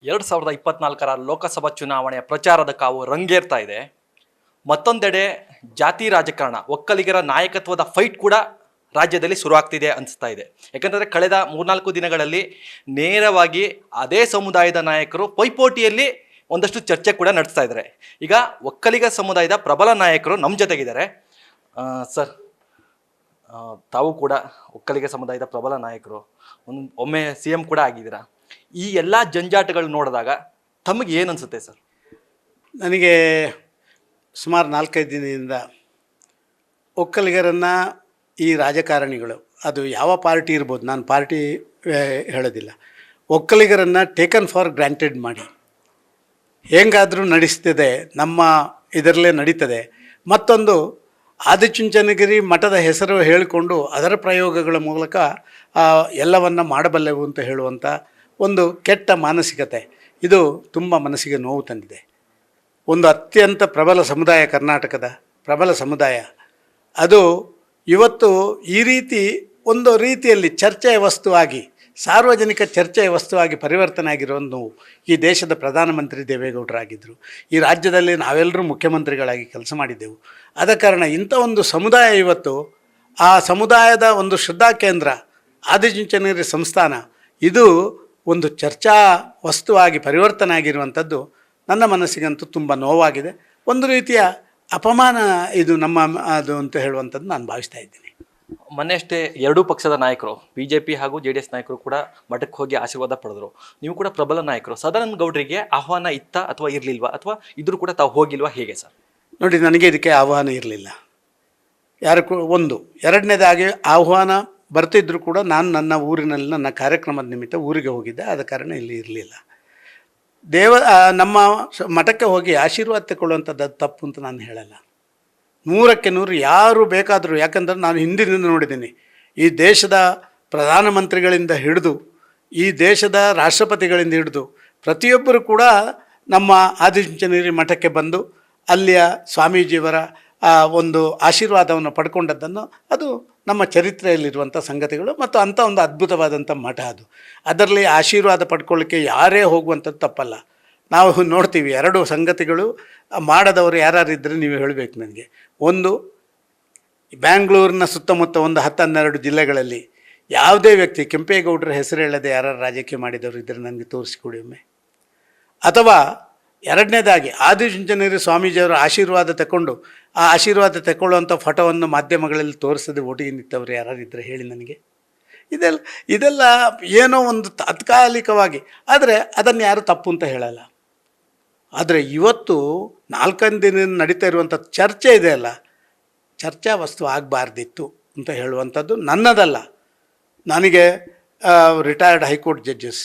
2024ರ ಲೋಕಸಭಾ ಚುನಾವಣೆಯ ಪ್ರಚಾರದ ಕಾವು ರಂಗೇರ್ತಾ ಇದೆ. ಮತ್ತೊಂದೆಡೆ ಜಾತಿ ರಾಜಕಾರಣ, ಒಕ್ಕಲಿಗರ ನಾಯಕತ್ವದ ಫೈಟ್ ಕೂಡ ರಾಜ್ಯದಲ್ಲಿ ಶುರುವಾಗ್ತಿದೆ ಅನಿಸ್ತಾ ಇದೆ. ಯಾಕಂದರೆ ಕಳೆದ 3-4 ದಿನಗಳಲ್ಲಿ ನೇರವಾಗಿ ಅದೇ ಸಮುದಾಯದ ನಾಯಕರು ಪೈಪೋಟಿಯಲ್ಲಿ ಒಂದಷ್ಟು ಚರ್ಚೆ ಕೂಡ ನಡೆಸ್ತಾ ಇದ್ದಾರೆ. ಈಗ ಒಕ್ಕಲಿಗ ಸಮುದಾಯದ ಪ್ರಬಲ ನಾಯಕರು ನಮ್ಮ ಜೊತೆಗಿದ್ದಾರೆ. ಸರ್, ತಾವು ಕೂಡ ಒಕ್ಕಲಿಗ ಸಮುದಾಯದ ಪ್ರಬಲ ನಾಯಕರು, ಒಮ್ಮೆ CM ಕೂಡ ಆಗಿದ್ದೀರಾ. ಈ ಎಲ್ಲ ಜಂಜಾಟಗಳು ನೋಡಿದಾಗ ತಮಗೆ ಏನು ಅನಿಸುತ್ತೆ ಸರ್? ನನಗೆ ಸುಮಾರು 4-5 ದಿನದಿಂದ ಒಕ್ಕಲಿಗರನ್ನು ಈ ರಾಜಕಾರಣಿಗಳು, ಅದು ಯಾವ ಪಾರ್ಟಿ ಇರ್ಬೋದು, ನಾನು ಪಾರ್ಟಿ ಹೇಳೋದಿಲ್ಲ, ಒಕ್ಕಲಿಗರನ್ನು ಟೇಕನ್ ಫಾರ್ ಗ್ರಾಂಟೆಡ್ ಮಾಡಿ ಹೇಗಾದರೂ ನಡೆಸ್ತಿದೆ, ನಮ್ಮ ಇದರಲ್ಲೇ ನಡೀತದೆ. ಮತ್ತೊಂದು ಆದಿಚುಂಚನಗಿರಿ ಮಠದ ಹೆಸರು ಹೇಳಿಕೊಂಡು ಅದರ ಪ್ರಯೋಗಗಳ ಮೂಲಕ ಎಲ್ಲವನ್ನು ಮಾಡಬಲ್ಲೆವು ಅಂತ ಹೇಳುವಂಥ ಒಂದು ಕೆಟ್ಟ ಮಾನಸಿಕತೆ, ಇದು ತುಂಬ ಮನಸ್ಸಿಗೆ ನೋವು ತಂದಿದೆ. ಒಂದು ಅತ್ಯಂತ ಪ್ರಬಲ ಸಮುದಾಯ, ಕರ್ನಾಟಕದ ಪ್ರಬಲ ಸಮುದಾಯ, ಅದು ಇವತ್ತು ಈ ರೀತಿ ಒಂದು ರೀತಿಯಲ್ಲಿ ಚರ್ಚೆಯ ವಸ್ತುವಾಗಿ, ಸಾರ್ವಜನಿಕ ಚರ್ಚೆಯ ವಸ್ತುವಾಗಿ ಪರಿವರ್ತನೆ ಆಗಿರೋದು ಈ ದೇಶದ ಪ್ರಧಾನಮಂತ್ರಿ ದೇವೇಗೌಡರಾಗಿದ್ದರು. ಈ ರಾಜ್ಯದಲ್ಲಿ ನಾವೆಲ್ಲರೂ ಮುಖ್ಯಮಂತ್ರಿಗಳಾಗಿ ಕೆಲಸ ಮಾಡಿದ್ದೆವು. ಆದ ಕಾರಣ ಇಂಥ ಒಂದು ಸಮುದಾಯ ಇವತ್ತು, ಆ ಸಮುದಾಯದ ಒಂದು ಶ್ರದ್ಧಾ ಕೇಂದ್ರ ಆದಿಚುಂಚನಗಿರಿ ಸಂಸ್ಥಾನ, ಇದು ಒಂದು ಚರ್ಚಾ ವಸ್ತುವಾಗಿ ಪರಿವರ್ತನೆ ಆಗಿರುವಂಥದ್ದು ನನ್ನ ಮನಸ್ಸಿಗಂತೂ ತುಂಬ ನೋವಾಗಿದೆ. ಒಂದು ರೀತಿಯ ಅಪಮಾನ ಇದು ನಮ್ಮ ಅದು ಅಂತ ಹೇಳುವಂಥದ್ದು ನಾನು ಭಾವಿಸ್ತಾ ಇದ್ದೀನಿ. ಮೊನ್ನೆಯಷ್ಟೇ ಎರಡೂ ಪಕ್ಷದ ನಾಯಕರು, BJP ಹಾಗೂ JDS ನಾಯಕರು ಕೂಡ ಮಠಕ್ಕೆ ಹೋಗಿ ಆಶೀರ್ವಾದ ಪಡೆದರು. ನೀವು ಕೂಡ ಪ್ರಬಲ ನಾಯಕರು, ಸದಾನಂದ ಗೌಡರಿಗೆ ಆಹ್ವಾನ ಇತ್ತ ಅಥವಾ ಇರಲಿಲ್ವಾ, ಅಥವಾ ಇದ್ರೂ ಕೂಡ ತಾವು ಹೋಗಿಲ್ವಾ, ಹೇಗೆ ಸರ್? ನೋಡಿ, ನನಗೆ ಇದಕ್ಕೆ ಆಹ್ವಾನ ಇರಲಿಲ್ಲ. ಒಂದು ಎರಡನೇದಾಗಿ ಆಹ್ವಾನ ಬರ್ತಿದ್ರು ಕೂಡ ನಾನು ನನ್ನ ಊರಿನಲ್ಲಿ ನನ್ನ ಕಾರ್ಯಕ್ರಮದ ನಿಮಿತ್ತ ಊರಿಗೆ ಹೋಗಿದ್ದೆ. ಆದ ಕಾರಣ ಇಲ್ಲಿ ಇರಲಿಲ್ಲ. ನಮ್ಮ ಮಠಕ್ಕೆ ಹೋಗಿ ಆಶೀರ್ವಾದ ತಗೊಳ್ಳುವಂಥದ್ದು ತಪ್ಪು ಅಂತ ನಾನು ಹೇಳಲ್ಲ. 100ಕ್ಕೆ 100 ಯಾರು ಬೇಕಾದರೂ, ಯಾಕಂದರೆ ನಾನು ಹಿಂದಿನಿಂದ ನೋಡಿದ್ದೀನಿ, ಈ ದೇಶದ ಪ್ರಧಾನಮಂತ್ರಿಗಳಿಂದ ಹಿಡಿದು ಈ ದೇಶದ ರಾಷ್ಟ್ರಪತಿಗಳಿಂದ ಹಿಡಿದು ಪ್ರತಿಯೊಬ್ಬರು ಕೂಡ ನಮ್ಮ ಆದಿಚುಂಚನಗಿರಿ ಮಠಕ್ಕೆ ಬಂದು ಅಲ್ಲಿಯ ಸ್ವಾಮೀಜಿಯವರ ಒಂದು ಆಶೀರ್ವಾದವನ್ನು ಪಡ್ಕೊಂಡದ್ದನ್ನು, ಅದು ನಮ್ಮ ಚರಿತ್ರೆಯಲ್ಲಿರುವಂಥ ಸಂಗತಿಗಳು. ಮತ್ತು ಅಂಥ ಒಂದು ಅದ್ಭುತವಾದಂಥ ಮಠ ಅದು. ಅದರಲ್ಲಿ ಆಶೀರ್ವಾದ ಪಡ್ಕೊಳ್ಳಿಕ್ಕೆ ಯಾರೇ ಹೋಗುವಂಥದ್ದು ತಪ್ಪಲ್ಲ. ನಾವು ನೋಡ್ತೀವಿ, 2 ಸಂಗತಿಗಳು ಮಾಡದವರು ಯಾರು ಇದ್ದರೆ ನೀವು ಹೇಳಬೇಕು ನನಗೆ. ಒಂದು, ಬ್ಯಾಂಗ್ಳೂರಿನ ಸುತ್ತಮುತ್ತ ಒಂದು 10-12 ಜಿಲ್ಲೆಗಳಲ್ಲಿ ಯಾವುದೇ ವ್ಯಕ್ತಿ ಕೆಂಪೇಗೌಡರ ಹೆಸರು ಹೇಳದೆ ಯಾರು ರಾಜಕೀಯ ಮಾಡಿದವರು ಇದ್ದರೆ ನನಗೆ ತೋರಿಸಿಕೊಡಿ ಒಮ್ಮೆ. ಅಥವಾ ಎರಡನೇದಾಗಿ ಆದಿಚುಂಚನಗಿರಿ ಸ್ವಾಮೀಜಿಯವರ ಆಶೀರ್ವಾದ ತಗೊಂಡು ಆ ಆಶೀರ್ವಾದ ತಗೊಳ್ಳುವಂಥ ಫೋಟೋವನ್ನು ಮಾಧ್ಯಮಗಳಲ್ಲಿ ತೋರಿಸದೆ ಒಟ್ಟಿಗೆ ನಿಂತವರು ಯಾರಿದ್ದರೆ ಹೇಳಿ ನನಗೆ. ಇದೆಲ್ಲ ಏನೋ ಒಂದು ತಾತ್ಕಾಲಿಕವಾಗಿ, ಆದರೆ ಅದನ್ನು ಯಾರು ತಪ್ಪು ಅಂತ ಹೇಳಲ್ಲ. ಆದರೆ ಇವತ್ತು 4 ದಿನ ನಡೀತಾ ಇರುವಂಥ ಚರ್ಚೆ ಇದೆಯಲ್ಲ, ಚರ್ಚಾ ವಸ್ತು ಆಗಬಾರ್ದಿತ್ತು ಅಂತ ಹೇಳುವಂಥದ್ದು ನನ್ನದಲ್ಲ. ನನಗೆ ರಿಟೈರ್ಡ್ ಹೈಕೋರ್ಟ್ ಜಡ್ಜಸ್,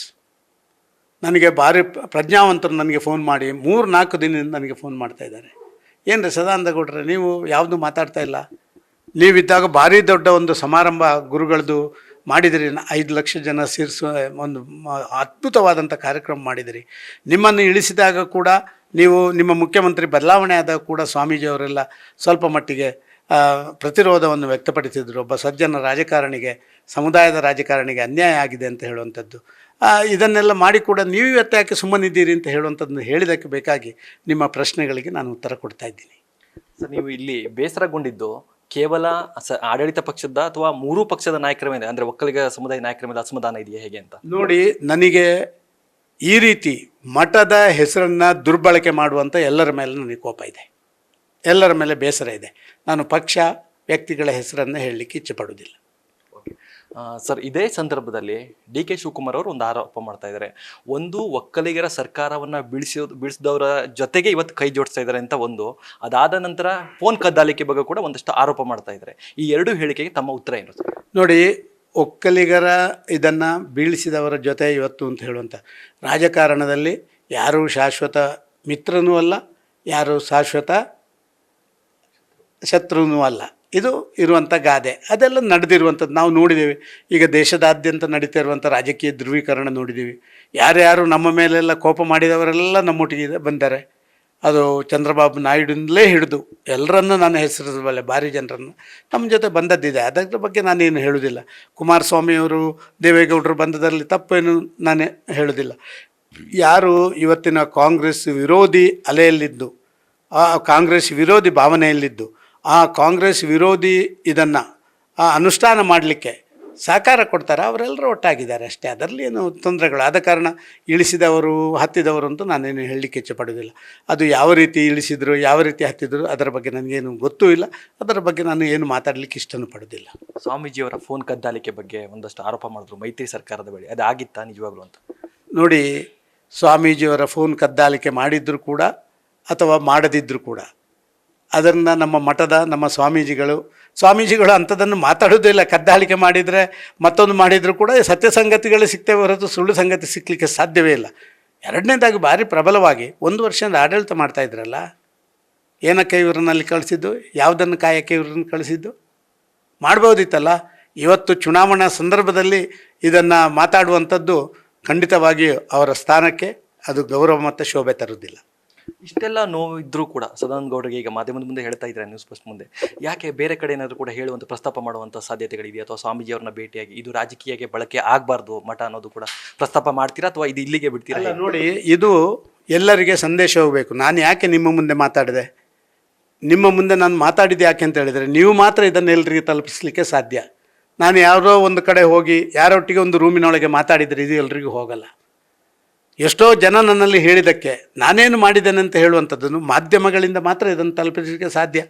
ನನಗೆ ಭಾರಿ ಪ್ರಜ್ಞಾವಂತರು ನನಗೆ ಫೋನ್ ಮಾಡಿ 3-4 ದಿನದಿಂದ ನನಗೆ ಫೋನ್ ಮಾಡ್ತಾಯಿದ್ದಾರೆ. ಏನು ರೀ ಸದಾನಂದ ಗೌಡ್ರೆ, ನೀವು ಯಾವುದು ಮಾತಾಡ್ತಾ ಇಲ್ಲ, ನೀವಿದ್ದಾಗ ಭಾರಿ ದೊಡ್ಡ ಒಂದು ಸಮಾರಂಭ ಗುರುಗಳದ್ದು ಮಾಡಿದಿರಿ, 5 ಲಕ್ಷ ಜನ ಸೇರಿಸುವ ಒಂದು ಅದ್ಭುತವಾದಂಥ ಕಾರ್ಯಕ್ರಮ ಮಾಡಿದಿರಿ. ನಿಮ್ಮನ್ನು ಇಳಿಸಿದಾಗ ಕೂಡ, ನೀವು ನಿಮ್ಮ ಮುಖ್ಯಮಂತ್ರಿ ಬದಲಾವಣೆ ಆದಾಗ ಕೂಡ ಸ್ವಾಮೀಜಿಯವರೆಲ್ಲ ಸ್ವಲ್ಪ ಮಟ್ಟಿಗೆ ಪ್ರತಿರೋಧವನ್ನು ವ್ಯಕ್ತಪಡಿಸಿದರು. ಒಬ್ಬ ಸಜ್ಜನ ರಾಜಕಾರಣಿಗೆ, ಸಮುದಾಯದ ರಾಜಕಾರಣಿಗೆ ಅನ್ಯಾಯ ಆಗಿದೆ ಅಂತ ಹೇಳುವಂಥದ್ದು. ಇದನ್ನೆಲ್ಲ ಮಾಡಿ ಕೂಡ ನೀವು ಇವತ್ತು ಯಾಕೆ ಸುಮ್ಮನಿದ್ದೀರಿ ಅಂತ ಹೇಳುವಂಥದ್ದನ್ನು ಹೇಳಿದ್ದಕ್ಕೆ ಬೇಕಾಗಿ ನಿಮ್ಮ ಪ್ರಶ್ನೆಗಳಿಗೆ ನಾನು ಉತ್ತರ ಕೊಡ್ತಾ ಇದ್ದೀನಿ. ಸರ್, ನೀವು ಇಲ್ಲಿ ಬೇಸರಗೊಂಡಿದ್ದು ಕೇವಲ ಆಡಳಿತ ಪಕ್ಷದ ಅಥವಾ 3 ಪಕ್ಷದ ನಾಯಕರ ಮೇಲೆ, ಅಂದರೆ ಒಕ್ಕಲಿಗ ಸಮುದಾಯ ನಾಯಕರ ಮೇಲೆ ಅಸಮಾಧಾನ ಇದೆಯಾ, ಹೇಗೆ ಅಂತ? ನೋಡಿ, ನನಗೆ ಈ ರೀತಿ ಮಠದ ಹೆಸರನ್ನು ದುರ್ಬಳಕೆ ಮಾಡುವಂಥ ಎಲ್ಲರ ಮೇಲೆ ನನಗೆ ಕೋಪ ಇದೆ, ಎಲ್ಲರ ಮೇಲೆ ಬೇಸರ ಇದೆ. ನಾನು ಪಕ್ಷ, ವ್ಯಕ್ತಿಗಳ ಹೆಸರನ್ನು ಹೇಳಲಿಕ್ಕೆ ಇಚ್ಛೆ ಪಡುವುದಿಲ್ಲ. ಸರ್, ಇದೇ ಸಂದರ್ಭದಲ್ಲಿ DK ಶಿವಕುಮಾರ್ ಅವರು ಒಂದು ಆರೋಪ ಮಾಡ್ತಾ ಇದ್ದಾರೆ. ಒಂದು, ಒಕ್ಕಲಿಗರ ಸರ್ಕಾರವನ್ನು ಬೀಳಿಸಿದವರ ಜೊತೆಗೆ ಇವತ್ತು ಕೈ ಜೋಡಿಸ್ತಾ ಇದ್ದಾರೆ ಅಂತ ಒಂದು, ಅದಾದ ನಂತರ ಫೋನ್ ಕದ್ದಾಲಿಕೆ ಬಗ್ಗೆ ಕೂಡ ಒಂದಷ್ಟು ಆರೋಪ ಮಾಡ್ತಾ ಇದ್ದಾರೆ. ಈ 2 ಹೇಳಿಕೆಗೆ ತಮ್ಮ ಉತ್ತರ ಏನು ಸರ್? ನೋಡಿ, ಒಕ್ಕಲಿಗರ ಇದನ್ನು ಬೀಳಿಸಿದವರ ಜೊತೆ ಇವತ್ತು ಅಂತ ಹೇಳುವಂಥ ರಾಜಕಾರಣದಲ್ಲಿ ಯಾರೂ ಶಾಶ್ವತ ಮಿತ್ರನೂ ಅಲ್ಲ, ಯಾರೂ ಶಾಶ್ವತ ಶತ್ರುನೂ ಅಲ್ಲ. ಇದು ಇರುವಂಥ ಗಾದೆ, ಅದೆಲ್ಲ ನಡೆದಿರುವಂಥದ್ದು ನಾವು ನೋಡಿದ್ದೀವಿ. ಈಗ ದೇಶದಾದ್ಯಂತ ನಡೀತಾ ಇರುವಂಥ ರಾಜಕೀಯ ಧ್ರುವೀಕರಣ ನೋಡಿದ್ದೀವಿ. ಯಾರ್ಯಾರು ನಮ್ಮ ಮೇಲೆಲ್ಲ ಕೋಪ ಮಾಡಿದವರೆಲ್ಲ ನಮ್ಮೊಟ್ಟಿಗೆ ಬಂದ್ದಾರೆ. ಅದು ಚಂದ್ರಬಾಬು ನಾಯ್ಡುನಲ್ಲೇ ಹಿಡಿದು ಎಲ್ಲರನ್ನೂ ನಾನು ಹೆಸರಿಸಬಲ್ಲೆ, ಭಾರಿ ಜನರನ್ನು ನಮ್ಮ ಜೊತೆ ಬಂದದ್ದಿದೆ. ಅದರ ಬಗ್ಗೆ ನಾನೇನು ಹೇಳುವುದಿಲ್ಲ. ಕುಮಾರಸ್ವಾಮಿಯವರು, ದೇವೇಗೌಡರು ಬಂದದರಲ್ಲಿ ತಪ್ಪೇನು ನಾನೇ ಹೇಳೋದಿಲ್ಲ. ಯಾರು ಇವತ್ತಿನ ಕಾಂಗ್ರೆಸ್ ವಿರೋಧಿ ಅಲೆಯಲ್ಲಿದ್ದು, ಆ ಕಾಂಗ್ರೆಸ್ ವಿರೋಧಿ ಭಾವನೆಯಲ್ಲಿದ್ದು, ಆ ಕಾಂಗ್ರೆಸ್ ವಿರೋಧಿ ಇದನ್ನು ಅನುಷ್ಠಾನ ಮಾಡಲಿಕ್ಕೆ ಸಹಕಾರ ಕೊಡ್ತಾರೆ, ಅವರೆಲ್ಲರೂ ಒಟ್ಟಾಗಿದ್ದಾರೆ ಅಷ್ಟೇ. ಅದರಲ್ಲಿ ಏನು ತೊಂದರೆಗಳು, ಆದ ಕಾರಣ ಇಳಿಸಿದವರು ಹತ್ತಿದವರು ಅಂತ ನಾನೇನು ಹೇಳಲಿಕ್ಕೆ ಇಚ್ಛೆಪಡೋದಿಲ್ಲ. ಅದು ಯಾವ ರೀತಿ ಇಳಿಸಿದ್ರು, ಯಾವ ರೀತಿ ಹತ್ತಿದ್ರು, ಅದರ ಬಗ್ಗೆ ನನಗೇನು ಗೊತ್ತೂ ಇಲ್ಲ. ಅದರ ಬಗ್ಗೆ ನಾನು ಏನು ಮಾತಾಡಲಿಕ್ಕೆ ಇಷ್ಟನೂ ಪಡೋದಿಲ್ಲ. ಸ್ವಾಮೀಜಿಯವರ ಫೋನ್ ಕದ್ದಾಲಿಕೆ ಬಗ್ಗೆ ಒಂದಷ್ಟು ಆರೋಪ ಮಾಡಿದ್ರು ಮೈತ್ರಿ ಸರ್ಕಾರದ ಬಳಿ, ಅದು ಆಗಿತ್ತಾ ನಿಜವಾಗ್ಲೂ ಅಂತ? ನೋಡಿ, ಸ್ವಾಮೀಜಿಯವರ ಫೋನ್ ಕದ್ದಾಲಿಕೆ ಮಾಡಿದ್ರು ಕೂಡ ಅಥವಾ ಮಾಡದಿದ್ದರೂ ಕೂಡ ಅದನ್ನು ನಮ್ಮ ಮಠದ ನಮ್ಮ ಸ್ವಾಮೀಜಿಗಳು ಅಂಥದ್ದನ್ನು ಮಾತಾಡೋದೇ ಇಲ್ಲ. ಕದ್ದಾಲಿಕೆ ಮಾಡಿದರೆ ಮತ್ತೊಂದು ಮಾಡಿದರೂ ಕೂಡ ಸತ್ಯ ಸಂಗತಿಗಳು ಸಿಗ್ತೇವೆ ಹೊರತು ಸುಳ್ಳು ಸಂಗತಿ ಸಿಕ್ಕಲಿಕ್ಕೆ ಸಾಧ್ಯವೇ ಇಲ್ಲ. ಎರಡನೇದಾಗಿ ಭಾರಿ ಪ್ರಬಲವಾಗಿ 1 ವರ್ಷದಿಂದ ಆಡಳಿತ ಮಾಡ್ತಾಯಿದ್ರಲ್ಲ, ಏನಕ್ಕೆ ಇವರನ್ನಲ್ಲಿ ಕಳಿಸಿದ್ದು, ಯಾವುದನ್ನು ಕಾಯಕ್ಕೆ ಇವ್ರನ್ನ ಕಳಿಸಿದ್ದು? ಮಾಡ್ಬೋದಿತ್ತಲ್ಲ. ಇವತ್ತು ಚುನಾವಣಾ ಸಂದರ್ಭದಲ್ಲಿ ಇದನ್ನು ಮಾತಾಡುವಂಥದ್ದು ಖಂಡಿತವಾಗಿ ಅವರ ಸ್ಥಾನಕ್ಕೆ ಅದು ಗೌರವ ಮತ್ತು ಶೋಭೆ ತರುವುದಿಲ್ಲ. ಇಷ್ಟೆಲ್ಲ ನೋವು ಇದ್ರೂ ಕೂಡ ಸದಾನಂದ ಗೌಡರಿಗೆ ಈಗ ಮಾಧ್ಯಮದ ಮುಂದೆ ಹೇಳ್ತಾ ಇದ್ದಾರೆ, ನ್ಯೂಸ್ ಫಸ್ಟ್ ಮುಂದೆ, ಯಾಕೆ ಬೇರೆ ಕಡೆ ಏನಾದರೂ ಕೂಡ ಹೇಳುವಂಥ ಪ್ರಸ್ತಾಪ ಮಾಡುವಂಥ ಸಾಧ್ಯತೆಗಳಿದೆಯಾ? ಅಥವಾ ಸ್ವಾಮೀಜಿಯವ್ರನ್ನ ಭೇಟಿಯಾಗಿ ಇದು ರಾಜಕೀಯಕ್ಕೆ ಬಳಕೆ ಆಗಬಾರ್ದು ಮಠ ಅನ್ನೋದು ಕೂಡ ಪ್ರಸ್ತಾಪ ಮಾಡ್ತೀರಾ ಅಥವಾ ಇದು ಇಲ್ಲಿಗೆ ಬಿಡ್ತೀರಾ? ನೋಡಿ, ಇದು ಎಲ್ಲರಿಗೆ ಸಂದೇಶ ಹೋಗಬೇಕು. ನಾನು ಯಾಕೆ ನಿಮ್ಮ ಮುಂದೆ ಮಾತಾಡಿದೆ, ನಿಮ್ಮ ಮುಂದೆ ನಾನು ಮಾತಾಡಿದ್ದು ಯಾಕೆ ಅಂತ ಹೇಳಿದರೆ, ನೀವು ಮಾತ್ರ ಇದನ್ನು ಎಲ್ಲರಿಗೆ ತಲುಪಿಸಲಿಕ್ಕೆ ಸಾಧ್ಯ. ನಾನು ಯಾರೋ ಒಂದು ಕಡೆ ಹೋಗಿ ಯಾರೊಟ್ಟಿಗೆ ಒಂದು ರೂಮಿನೊಳಗೆ ಮಾತಾಡಿದರೆ ಇದು ಎಲ್ರಿಗೂ ಹೋಗಲ್ಲ. ಎಷ್ಟೋ ಜನ ನನ್ನಲ್ಲಿ ಹೇಳಿದ್ದಕ್ಕೆ ನಾನೇನು ಮಾಡಿದ್ದೇನೆ ಅಂತ ಹೇಳುವಂಥದ್ದನ್ನು ಮಾಧ್ಯಮಗಳಿಂದ ಮಾತ್ರ ಇದನ್ನು ತಲುಪಿಸಲಿಕ್ಕೆ ಸಾಧ್ಯ.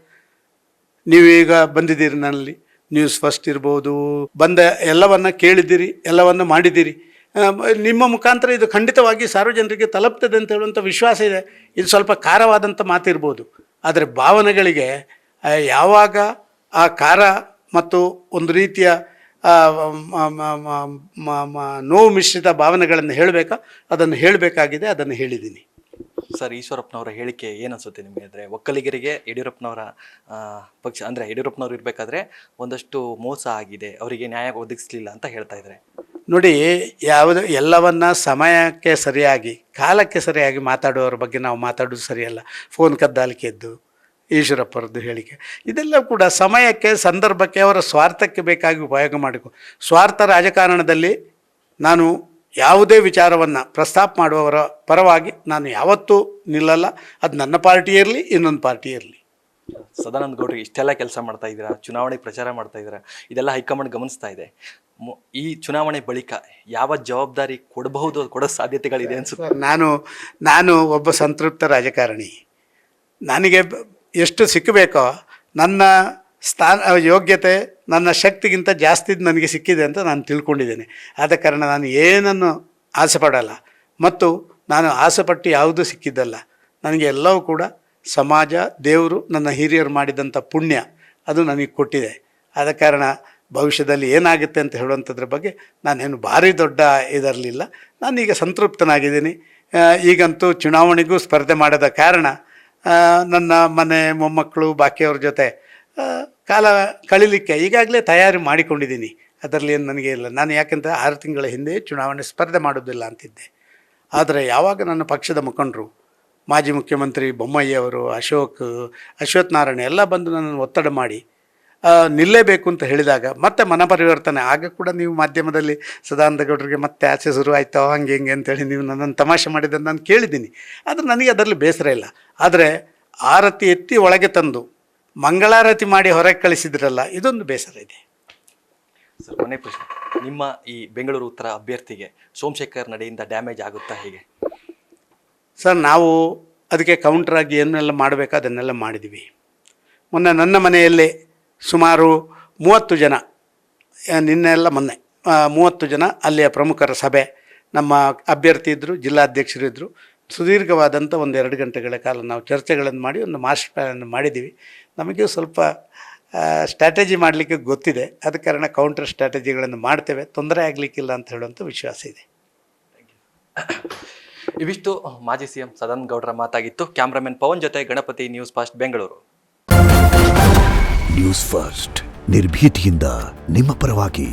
ನೀವೀಗ ಬಂದಿದ್ದೀರಿ, ನನ್ನಲ್ಲಿ ನ್ಯೂಸ್ ಫಸ್ಟ್ ಇರ್ಬೋದು, ಬಂದ ಎಲ್ಲವನ್ನು ಕೇಳಿದ್ದೀರಿ, ಎಲ್ಲವನ್ನು ಮಾಡಿದ್ದೀರಿ. ನಿಮ್ಮ ಮುಖಾಂತರ ಇದು ಖಂಡಿತವಾಗಿ ಸಾರ್ವಜನಿಕರಿಗೆ ತಲುಪ್ತದೆ ಅಂತ ಹೇಳುವಂಥ ವಿಶ್ವಾಸ ಇದೆ. ಇದು ಸ್ವಲ್ಪ ಖಾರವಾದಂಥ ಮಾತಿರ್ಬೋದು, ಆದರೆ ಭಾವನೆಗಳಿಗೆ ಯಾವಾಗ ಆ ಖಾರ ಮತ್ತು ಒಂದು ರೀತಿಯ ನೋವು ಮಿಶ್ರಿತ ಭಾವನೆಗಳನ್ನು ಹೇಳಬೇಕಾ ಅದನ್ನು ಹೇಳಬೇಕಾಗಿದೆ, ಅದನ್ನು ಹೇಳಿದ್ದೀನಿ. ಸರ್, ಈಶ್ವರಪ್ಪನವರ ಹೇಳಿಕೆ ಏನನ್ಸುತ್ತೆ ನಿಮಗೆ? ಅಂದರೆ ಒಕ್ಕಲಿಗರಿಗೆ ಯಡಿಯೂರಪ್ಪನವರ ಪಕ್ಷ ಅಂದರೆ ಯಡಿಯೂರಪ್ಪನವ್ರು ಇರಬೇಕಾದ್ರೆ ಒಂದಷ್ಟು ಮೋಸ ಆಗಿದೆ, ಅವರಿಗೆ ನ್ಯಾಯ ಒದಗಿಸಲಿಲ್ಲ ಅಂತ ಹೇಳ್ತಾ ಇದ್ದಾರೆ. ನೋಡಿ, ಎಲ್ಲವನ್ನ ಸಮಯಕ್ಕೆ ಸರಿಯಾಗಿ ಕಾಲಕ್ಕೆ ಸರಿಯಾಗಿ ಮಾತಾಡುವವರ ಬಗ್ಗೆ ನಾವು ಮಾತಾಡೋದು ಸರಿಯಲ್ಲ. ಫೋನ್ ಕದ್ದಾಲಿಕೆದ್ದು ಈಶ್ವರಪ್ಪರದ್ದು ಹೇಳಿಕೆ ಇದೆಲ್ಲ ಕೂಡ ಸಮಯಕ್ಕೆ ಸಂದರ್ಭಕ್ಕೆ ಅವರ ಸ್ವಾರ್ಥಕ್ಕೆ ಬೇಕಾಗಿ ಉಪಯೋಗ ಮಾಡಬೇಕು. ಸ್ವಾರ್ಥ ರಾಜಕಾರಣದಲ್ಲಿ ನಾನು ಯಾವುದೇ ವಿಚಾರವನ್ನು ಪ್ರಸ್ತಾಪ ಮಾಡುವವರ ಪರವಾಗಿ ನಾನು ಯಾವತ್ತೂ ನಿಲ್ಲಲ್ಲ. ಅದು ನನ್ನ ಪಾರ್ಟಿ ಇರಲಿ, ಇನ್ನೊಂದು ಪಾರ್ಟಿ ಇರಲಿ. ಸದಾನಂದ ಗೌಡರಿಗೆ ಇಷ್ಟೆಲ್ಲ ಕೆಲಸ ಮಾಡ್ತಾ ಇದ್ದೀರಾ, ಚುನಾವಣೆ ಪ್ರಚಾರ ಮಾಡ್ತಾ ಇದ್ದೀರಾ, ಇದೆಲ್ಲ ಹೈಕಮಾಂಡ್ ಗಮನಿಸ್ತಾ ಇದೆ. ಈ ಚುನಾವಣೆ ಬಳಿಕ ಯಾವ ಜವಾಬ್ದಾರಿ ಕೊಡೋ ಸಾಧ್ಯತೆಗಳಿದೆ ಅನ್ಸುತ್ತೆ? ನಾನು ಒಬ್ಬ ಸಂತೃಪ್ತ ರಾಜಕಾರಣಿ. ನನಗೆ ಎಷ್ಟು ಸಿಕ್ಕಬೇಕೋ ನನ್ನ ಯೋಗ್ಯತೆ ನನ್ನ ಶಕ್ತಿಗಿಂತ ಜಾಸ್ತಿ ನನಗೆ ಸಿಕ್ಕಿದೆ ಅಂತ ನಾನು ತಿಳ್ಕೊಂಡಿದ್ದೇನೆ. ಆದ ಕಾರಣ ನಾನು ಏನನ್ನು ಆಸೆ ಪಡಲ್ಲ ಮತ್ತು ನಾನು ಆಸೆಪಟ್ಟು ಯಾವುದೂ ಸಿಕ್ಕಿದ್ದಲ್ಲ. ನನಗೆ ಎಲ್ಲವೂ ಕೂಡ ಸಮಾಜ, ದೇವರು, ನನ್ನ ಹಿರಿಯರು ಮಾಡಿದಂಥ ಪುಣ್ಯ ಅದು ನನಗೆ ಕೊಟ್ಟಿದೆ. ಆದ ಕಾರಣ ಭವಿಷ್ಯದಲ್ಲಿ ಏನಾಗುತ್ತೆ ಅಂತ ಹೇಳುವಂಥದ್ರ ಬಗ್ಗೆ ನಾನೇನು ಭಾರಿ ದೊಡ್ಡ ಇದರಲಿಲ್ಲ. ನಾನೀಗ ಸಂತೃಪ್ತನಾಗಿದ್ದೀನಿ. ಈಗಂತೂ ಚುನಾವಣೆಗೂ ಸ್ಪರ್ಧೆ ಮಾಡದ ಕಾರಣ ನನ್ನ ಮನೆ ಮೊಮ್ಮಕ್ಕಳು ಬಾಕಿಯವ್ರ ಜೊತೆ ಕಾಲ ಕಳೀಲಿಕ್ಕೆ ಈಗಾಗಲೇ ತಯಾರಿ ಮಾಡಿಕೊಂಡಿದ್ದೀನಿ. ಅದರಲ್ಲಿ ಏನು ನನಗೆ ಇಲ್ಲ. ನಾನು ಯಾಕೆಂತ 6 ತಿಂಗಳ ಹಿಂದೆ ಚುನಾವಣೆ ಸ್ಪರ್ಧೆ ಮಾಡೋದಿಲ್ಲ ಅಂತಿದ್ದೆ. ಆದರೆ ಯಾವಾಗ ನನ್ನ ಪಕ್ಷದ ಮುಖಂಡರು, ಮಾಜಿ ಮುಖ್ಯಮಂತ್ರಿ ಬೊಮ್ಮಯ್ಯವರು, ಅಶ್ವಥ್ ನಾರಾಯಣ ಎಲ್ಲ ಬಂದು ನನ್ನನ್ನು ಒತ್ತಡ ಮಾಡಿ ನಿಲ್ಲೇಬೇಕು ಅಂತ ಹೇಳಿದಾಗ ಮತ್ತೆ ಮನಪರಿವರ್ತನೆ ಆಗ ಕೂಡ ನೀವು ಮಾಧ್ಯಮದಲ್ಲಿ ಸದಾನಂದ ಗೌಡರಿಗೆ ಮತ್ತೆ ಆಸೆ ಶುರು ಆಯ್ತೋ ಹಂಗೆ ಹಿಂಗೆ ಅಂತೇಳಿ ನೀವು ನನ್ನನ್ನು ತಮಾಷೆ ಮಾಡಿದ್ದನ್ನು ನಾನು ಕೇಳಿದ್ದೀನಿ. ಆದರೆ ನನಗೆ ಅದರಲ್ಲಿ ಬೇಸರ ಇಲ್ಲ. ಆದರೆ ಆರತಿ ಎತ್ತಿ ಒಳಗೆ ತಂದು ಮಂಗಳಾರತಿ ಮಾಡಿ ಹೊರಗೆ ಕಳಿಸಿದ್ರಲ್ಲ, ಇದೊಂದು ಬೇಸರ ಇದೆ. ಸರ್, ಕೊನೆ ಪ್ರಶ್ನೆ, ನಿಮ್ಮ ಈ ಬೆಂಗಳೂರು ಉತ್ತರ ಅಭ್ಯರ್ಥಿಗೆ ಸೋಮಶೇಖರ್ ನಡೆಯಿಂದ ಡ್ಯಾಮೇಜ್ ಆಗುತ್ತಾ ಹೇಗೆ? ಸರ್, ನಾವು ಅದಕ್ಕೆ ಕೌಂಟ್ರಾಗಿ ಏನೆಲ್ಲ ಮಾಡಬೇಕು ಅದನ್ನೆಲ್ಲ ಮಾಡಿದ್ದೀವಿ. ಮೊನ್ನೆ ನನ್ನ ಮನೆಯಲ್ಲೇ ಸುಮಾರು 30 ಜನ, ಮೊನ್ನೆ 30 ಜನ ಅಲ್ಲಿಯ ಪ್ರಮುಖರ ಸಭೆ, ನಮ್ಮ ಅಭ್ಯರ್ಥಿ ಇದ್ದರು, ಜಿಲ್ಲಾಧ್ಯಕ್ಷರು ಇದ್ದರು. ಸುದೀರ್ಘವಾದಂಥ 1-2 ಗಂಟೆಗಳ ಕಾಲ ನಾವು ಚರ್ಚೆಗಳನ್ನು ಮಾಡಿ ಒಂದು ಮಾಸ್ಟರ್ ಪ್ಲ್ಯಾನನ್ನು ಮಾಡಿದ್ದೀವಿ. ನಮಗೆ ಸ್ವಲ್ಪ ಸ್ಟ್ರಾಟಜಿ ಮಾಡಲಿಕ್ಕೆ ಗೊತ್ತಿದೆ. ಆದ ಕಾರಣ ಕೌಂಟರ್ ಸ್ಟ್ರಾಟಜಿಗಳನ್ನು ಮಾಡ್ತೇವೆ, ತೊಂದರೆ ಆಗಲಿಕ್ಕಿಲ್ಲ ಅಂತ ಹೇಳುವಂಥ ವಿಶ್ವಾಸ ಇದೆ. ಇವಿಷ್ಟು ಮಾಜಿ CM ಸದಾನಂದ ಗೌಡರ ಮಾತಾಗಿತ್ತು. ಕ್ಯಾಮ್ರಾಮನ್ ಪವನ್ ಜೊತೆ Ganapati, news first Bengaluru. News first ನಿರ್ಭೀತಿಯಿಂದ ನಿಮ್ಮ ಪರವಾಗಿ.